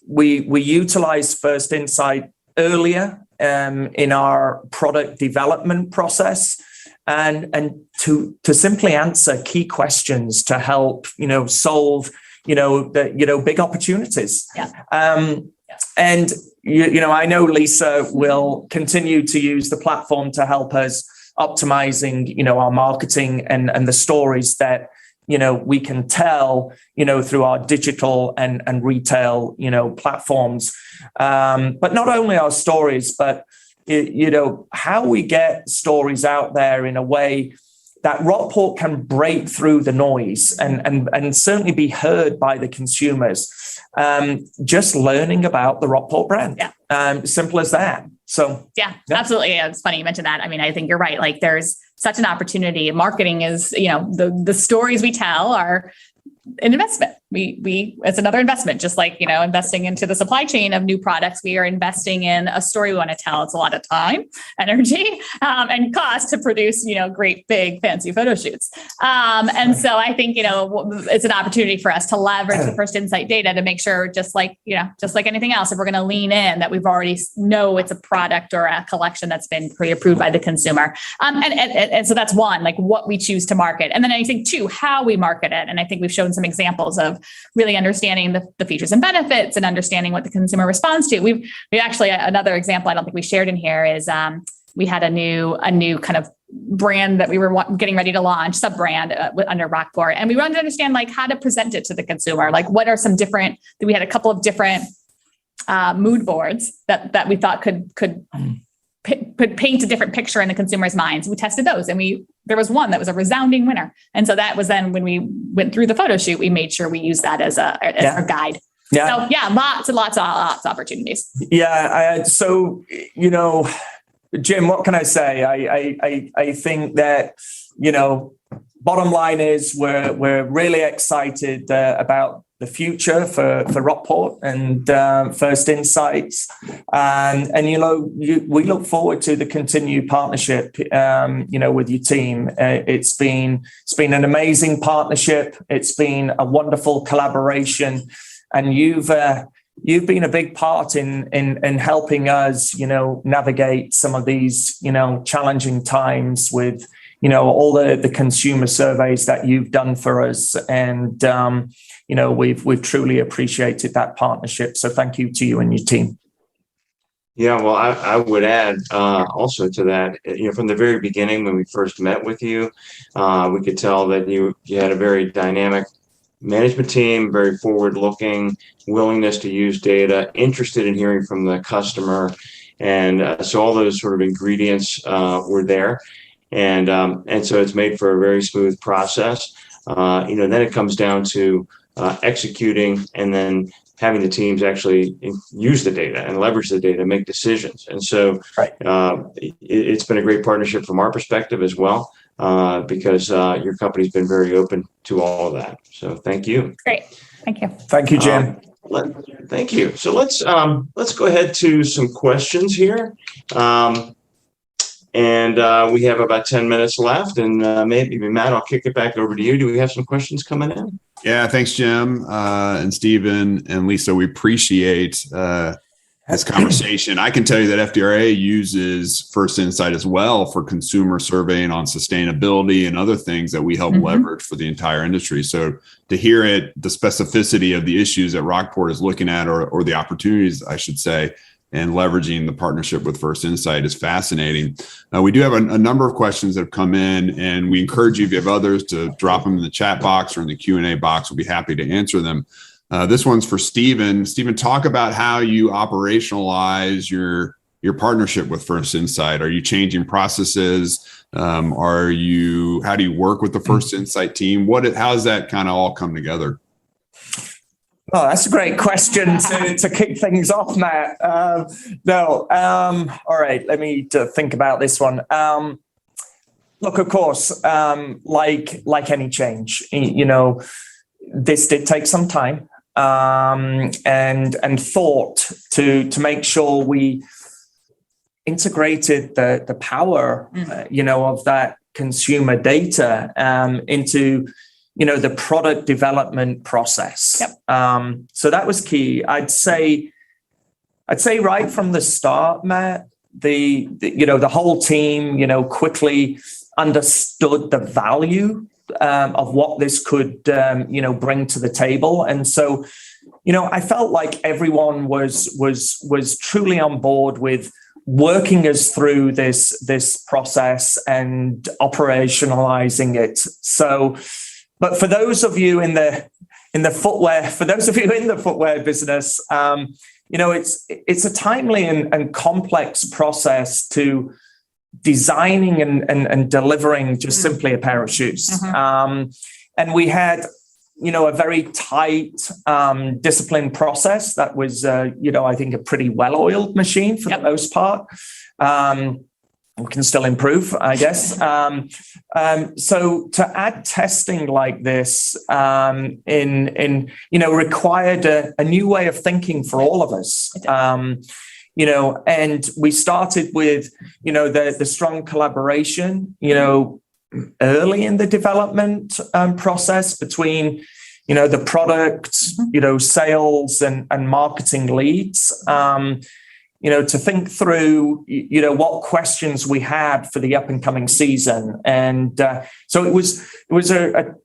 we utilize First Insight earlier in our product development process and to simply answer key questions to help, solve, the big opportunities. And, I know Lisa will continue to use the platform to help us optimizing, our marketing and the stories that, we can tell, through our digital and retail, platforms. But not only our stories, but, how we get stories out there in a way that Rockport can break through the noise and certainly be heard by the consumers. Just learning about the Rockport brand. Simple as that. So absolutely. It's funny you mentioned that. I mean, I think you're right. Like, there's such an opportunity. Marketing is, the stories we tell are an investment. It's another investment, just like, investing into the supply chain of new products. We are investing in a story we want to tell. It's a lot of time, energy, and cost to produce, great, big, fancy photo shoots. And so I think, it's an opportunity for us to leverage the First Insight data to make sure, just like anything else, if we're going to lean in, that we've already know it's a product or a collection that's been pre-approved by the consumer. And so that's one, like what we choose to market. And then I think two, how we market it. And I think we've shown some examples of really understanding the features and benefits and understanding what the consumer responds to. We actually, another example I don't think we shared in here is we had a new kind of brand that we were getting ready to launch, sub brand under Rockport, and we wanted to understand like how to present it to the consumer. Like, what are some different? We had a couple of different mood boards that we thought could paint a different picture in the consumer's minds. We tested those, and there was one that was a resounding winner. And so that was then when we went through the photo shoot, we made sure we used that as our guide. So lots of opportunities. So, Jim, what can I say? I think that, bottom line is we're really excited about the future for Rockport and First Insights, and we look forward to the continued partnership, with your team. It's been an amazing partnership. It's been a wonderful collaboration, and you've been a big part in helping us, navigate some of these, challenging times with, all the consumer surveys that you've done for us. And, we've truly appreciated that partnership. So thank you to you and your team. Yeah, well, I would add also to that, from the very beginning when we first met with you, we could tell that you had a very dynamic management team, very forward-looking, willingness to use data, interested in hearing from the customer, and so all those sort of ingredients were there, and so it's made for a very smooth process. Then it comes down to executing, and then having the teams actually use the data and leverage the data, make decisions, and so right. It's been a great partnership from our perspective as well. Because your company's been very open to all of that. So thank you. Great. Thank you. Thank you, Jim. Thank you. So let's go ahead to some questions here. And we have about 10 minutes left, and maybe Matt, I'll kick it back over to you. Do we have some questions coming in? Yeah, thanks, Jim and Stephen and Lisa. We appreciate this conversation. I can tell you that FDRA uses First Insight as well for consumer surveying on sustainability and other things that we help leverage for the entire industry. So to hear it, the specificity of the issues that Rockport is looking at, or the opportunities, I should say, and leveraging the partnership with First Insight is fascinating. We do have a number of questions that have come in, and we encourage you, if you have others, to drop them in the chat box or in the Q&A box. We'll be happy to answer them. This one's for Stephen. Stephen, talk about how you operationalize your partnership with First Insight. Are you changing processes? How do you work with the First Insight team? How does that kind of all come together? Oh, that's a great question to kick things off, Matt. All right, let me think about this one. Look, of course, like any change, this did take some time and thought to make sure we integrated the power, of that consumer data into the product development process. Yep. So that was key. I'd say right from the start, Matt, the whole team, quickly understood the value of what this could, bring to the table. And so, I felt like everyone was truly on board with working us through this process and operationalizing it. So, but for those of you in the footwear business, it's a timely and complex process to designing and delivering just simply a pair of shoes. And we had, a very tight, disciplined process that was, I think a pretty well-oiled machine for the most part. We can still improve, I guess. So to add testing like this required a new way of thinking for all of us. And we started with, the strong collaboration, early in the development process between, the product, sales and marketing leads, to think through, what questions we had for the up and coming season. And so it was a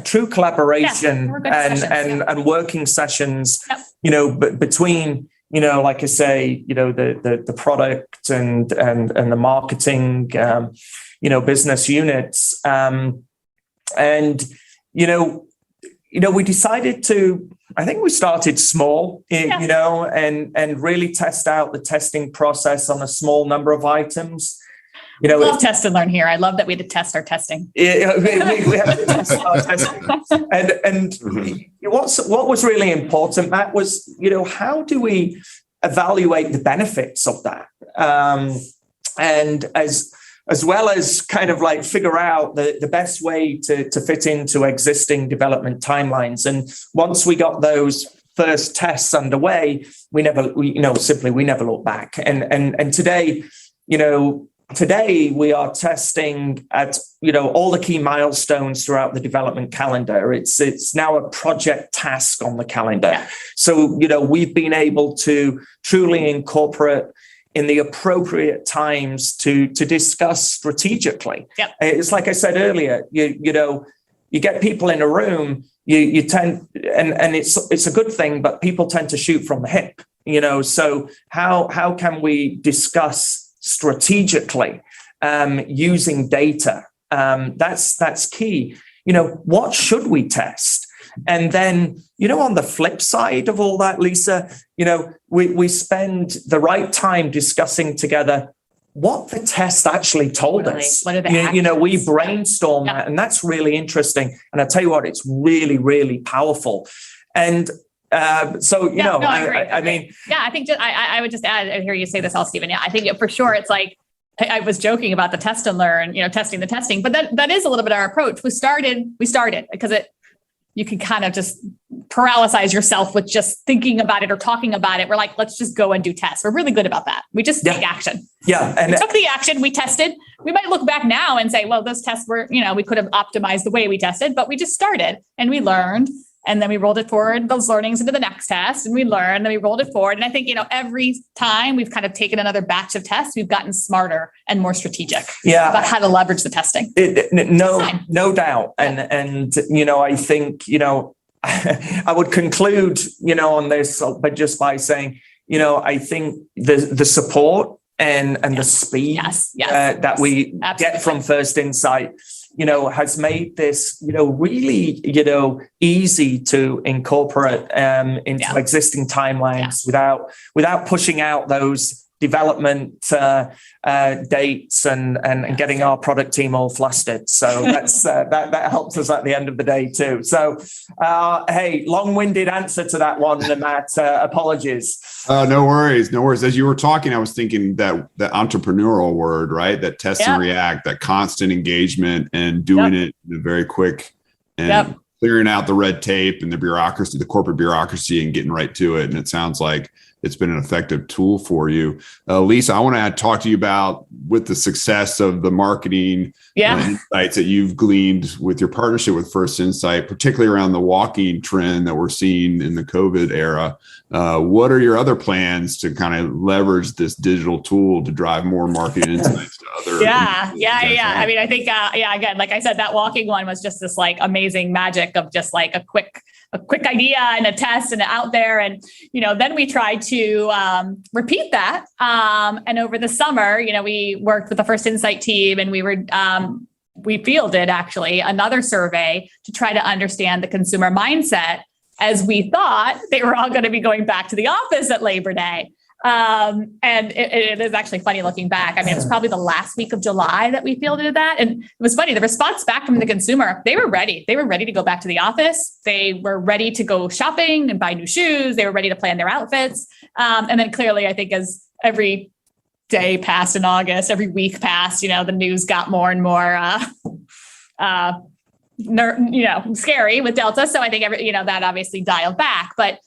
true collaboration and working sessions, between, like I say, the product and the marketing, business units. We decided I think we started small, and really test out the testing process on a small number of items. I love test and learn here. I love that we had to test our testing. Yeah, we had to test our testing. And what was really important, Matt, was, how do we evaluate the benefits of that? and as well as kind of like figure out the best way to fit into existing development timelines. And once we got those first tests underway, we never look back. And today, today we are testing at, all the key milestones throughout the development calendar. It's now a project task on the calendar. Yeah. So, we've been able to truly incorporate in the appropriate times to discuss strategically. Yep. It's like I said earlier, you get people in a room, you tend, and it's a good thing, but people tend to shoot from the hip, so how can we discuss strategically using data? That's key. What should we test? And then, on the flip side of all that, Lisa, we spend the right time discussing together what the test actually told us. What are the actions? We brainstorm that, and that's really interesting. And I tell you what, it's really, really powerful. And I mean, I think I would just add, I hear you say this all, Stephen. Yeah, I think for sure it's like, I was joking about the test and learn, testing the testing, but that is a little bit our approach. We started because you can kind of just paralyze yourself with just thinking about it or talking about it. We're like, let's just go and do tests. We're really good about that. We just take action. Yeah. And we took the action, we tested. We might look back now and say, well, those tests were, we could have optimized the way we tested, but we just started and we learned. And then we rolled it forward, those learnings into the next test, and we learned, then we rolled it forward. And I think, every time we've kind of taken another batch of tests, we've gotten smarter and more strategic about how to leverage the testing. No doubt. And I think, I would conclude, on this, but just by saying, I think the support and the speed that we get from First Insight, has made this, really, easy to incorporate into existing timelines without pushing out those development dates and getting our product team all flustered. So that's that helps us at the end of the day too. So hey, long-winded answer to that one, Matt. Apologies. No worries. As you were talking, I was thinking that entrepreneurial word, right? That test and react, that constant engagement and doing it in a very quick and clearing out the red tape and the bureaucracy, the corporate bureaucracy, and getting right to it. And it sounds like it's been an effective tool for you. Lisa, I want to talk to you about with the success of the marketing insights that you've gleaned with your partnership with First Insight, particularly around the walking trend that we're seeing in the COVID era. What are your other plans to kind of leverage this digital tool to drive more marketing insights to other? I mean, I think, again, like I said, that walking one was just this like amazing magic of just like a quick idea and a test and out there. And, then we tried to repeat that. And over the summer, we worked with the First Insight team and we fielded actually another survey to try to understand the consumer mindset as we thought they were all going to be going back to the office at Labor Day. And it is actually funny looking back. I mean, it was probably the last week of July that we fielded that. And it was funny. The response back from the consumer, they were ready. They were ready to go back to the office. They were ready to go shopping and buy new shoes. They were ready to plan their outfits. And then clearly, I think as every day passed in August, every week passed, the news got more and more, scary with Delta. So I think that obviously dialed back, but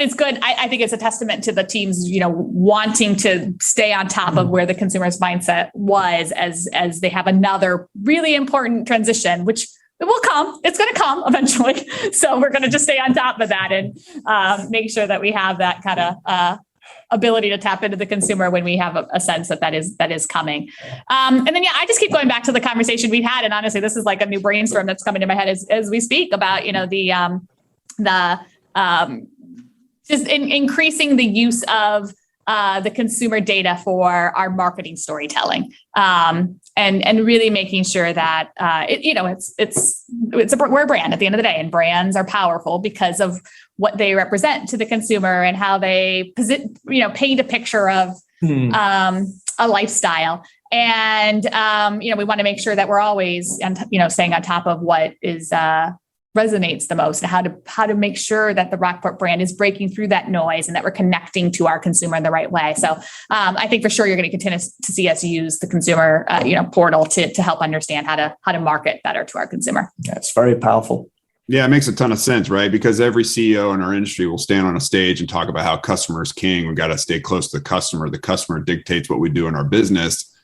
it's good. I think it's a testament to the teams, wanting to stay on top of where the consumer's mindset was as they have another really important transition, which it will come. It's going to come eventually. So we're going to just stay on top of that and make sure that we have that kind of ability to tap into the consumer when we have a sense that is coming. And then, I just keep going back to the conversation we've had. And honestly, this is like a new brainstorm that's coming to my head as we speak about, just increasing the use of the consumer data for our marketing storytelling, and really making sure that we're a brand at the end of the day, and brands are powerful because of what they represent to the consumer and how they paint a picture of a lifestyle. And we want to make sure that we're always staying on top of what is resonates the most, and how to make sure that the Rockport brand is breaking through that noise and that we're connecting to our consumer in the right way. So I think for sure you're going to continue to see us use the consumer portal to help understand how to market better to our consumer. Yeah, it's very powerful. Yeah, it makes a ton of sense, right? Because every CEO in our industry will stand on a stage and talk about how customer is king. We've got to stay close to the customer. The customer dictates what we do in our business.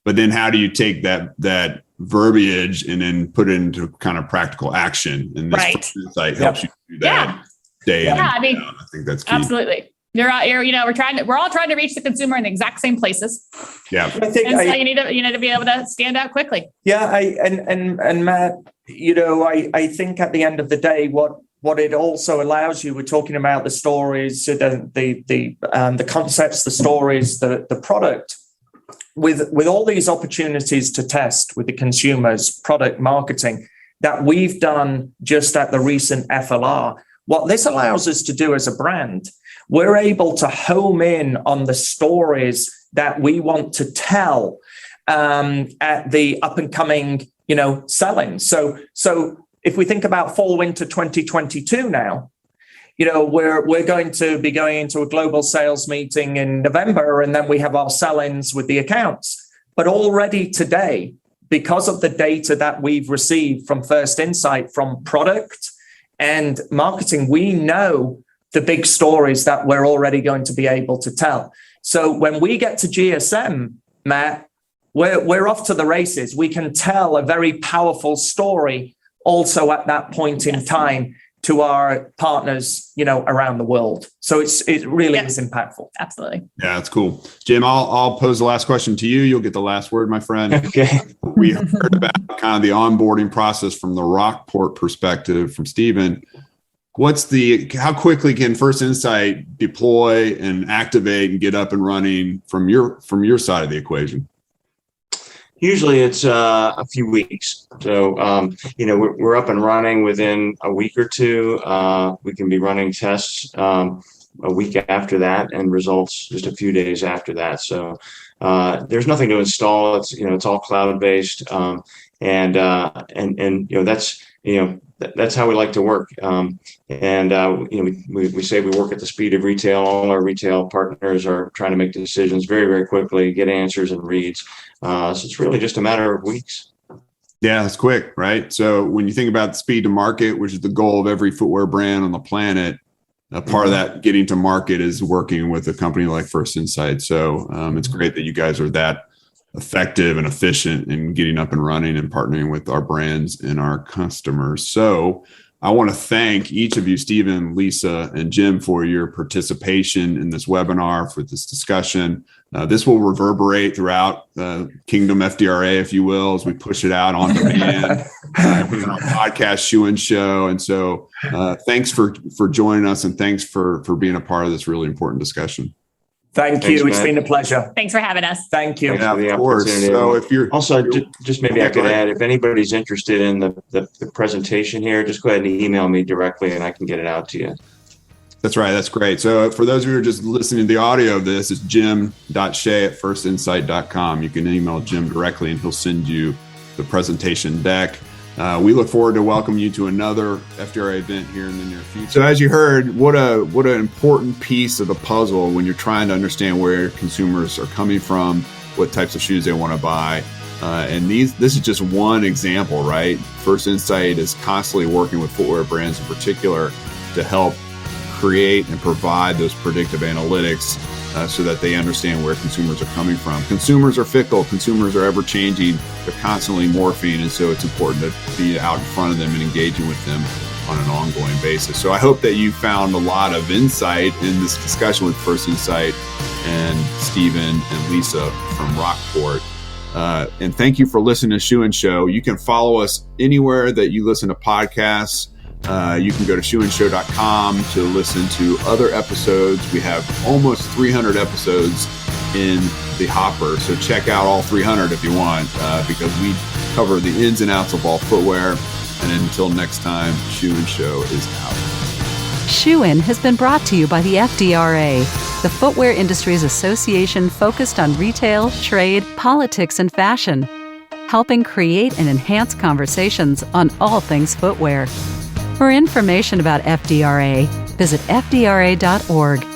But then how do you take that verbiage and then put it into kind of practical action? And this insight helps you do that day in. Yeah, I think that's key. Absolutely. We're all trying to reach the consumer in the exact same places. Yeah. I think you need to be able to stand out quickly. Yeah. And Matt, I think at the end of the day, what it also allows you, we're talking about the stories, the concepts, the stories, the product. With all these opportunities to test with the consumers, product marketing that we've done just at the recent FLR, what this allows us to do as a brand, we're able to home in on the stories that we want to tell at the up and coming, selling. So if we think about fall winter 2022 now, we're going to be going into a global sales meeting in November, and then we have our sell-ins with the accounts. But already today, because of the data that we've received from First Insight, from product and marketing, we know the big stories that we're already going to be able to tell. So when we get to GSM, Matt, we're off to the races. We can tell a very powerful story also at that point in time to our partners, around the world. So it really is impactful. Absolutely. Yeah, that's cool. Jim, I'll pose the last question to you. You'll get the last word, my friend. Okay. We heard about kind of the onboarding process from the Rockport perspective from Stephen. How quickly can First Insight deploy and activate and get up and running from your side of the equation? Usually it's a few weeks. So, we're up and running within a week or two. We can be running tests a week after that and results just a few days after that. So there's nothing to install. It's all cloud-based. That's how we like to work. We say we work at the speed of retail. All our retail partners are trying to make decisions very, very quickly, get answers and reads. So it's really just a matter of weeks. Yeah, it's quick, right? So when you think about the speed to market, which is the goal of every footwear brand on the planet, a part of that getting to market is working with a company like First Insight. So it's great that you guys are that effective and efficient in getting up and running and partnering with our brands and our customers. So I want to thank each of you, Stephen, Lisa, and Jim, for your participation in this webinar, for this discussion. This will reverberate throughout Kingdom FDRA, if you will, as we push it out on demand with our podcast Shoe and Show. And so thanks for joining us, and thanks for being a part of this really important discussion. Thanks, you. It's been a pleasure. Thanks for having us. Thank you. Yeah, of course. So if you're also just maybe I could add, if anybody's interested in the presentation here, just go ahead and email me directly and I can get it out to you. That's right. That's great. So for those of you who are just listening to the audio of this, it's jim.shea@firstinsight.com. You can email Jim directly and he'll send you the presentation deck. We look forward to welcoming you to another FDRA event here in the near future. So as you heard, what an important piece of the puzzle when you're trying to understand where consumers are coming from, what types of shoes they want to buy. And this is just one example, right? First Insight is constantly working with footwear brands in particular to help create and provide those predictive analytics so that they understand where consumers are coming from. Consumers are fickle. Consumers are ever changing. They're constantly morphing. And so it's important to be out in front of them and engaging with them on an ongoing basis. So I hope that you found a lot of insight in this discussion with First Insight and Stephen and Lisa from Rockport. And thank you for listening to Shoe and Show. You can follow us anywhere that you listen to podcasts. You can go to shoeandshow.com to listen to other episodes. We have almost 300 episodes in the hopper. So check out all 300 if you want, because we cover the ins and outs of all footwear. And until next time, Shoe and Show is out. Shoe In has been brought to you by the FDRA, the Footwear Industries Association focused on retail, trade, politics, and fashion, helping create and enhance conversations on all things footwear. For information about FDRA, visit fdra.org